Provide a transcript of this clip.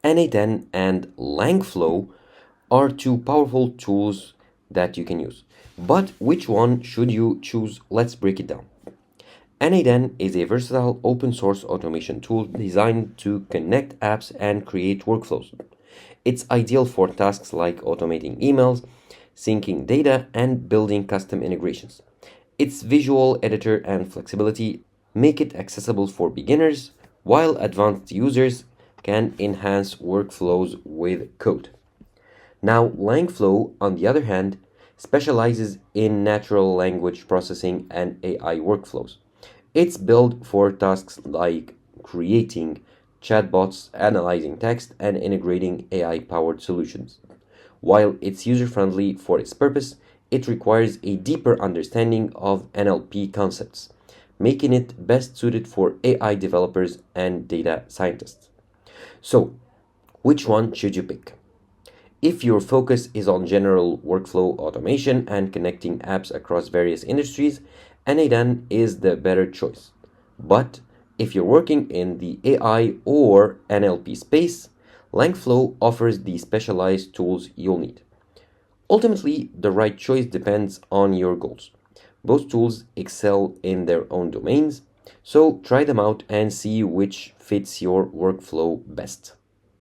N8n and Langflow are two powerful tools that you can use. But which one should you choose? Let's break it down. N8n is a versatile open source automation tool designed to connect apps and create workflows. It's ideal for tasks like automating emails, syncing data, and building custom integrations. Its visual editor and flexibility make it accessible for beginners, while advanced users can enhance workflows with code. Now, Langflow, on the other hand, specializes in natural language processing and AI workflows. It's built for tasks like creating chatbots, analyzing text, and integrating AI powered solutions. While it's user friendly for its purpose, it requires a deeper understanding of NLP concepts, making it best suited for AI developers and data scientists. So, which one should you pick? If your focus is on general workflow automation and connecting apps across various industries, N8n is the better choice. But if you're working in the AI or NLP space, Langflow offers the specialized tools you'll need. Ultimately, the right choice depends on your goals. Both tools excel in their own domains, so try them out and see which fits your workflow best.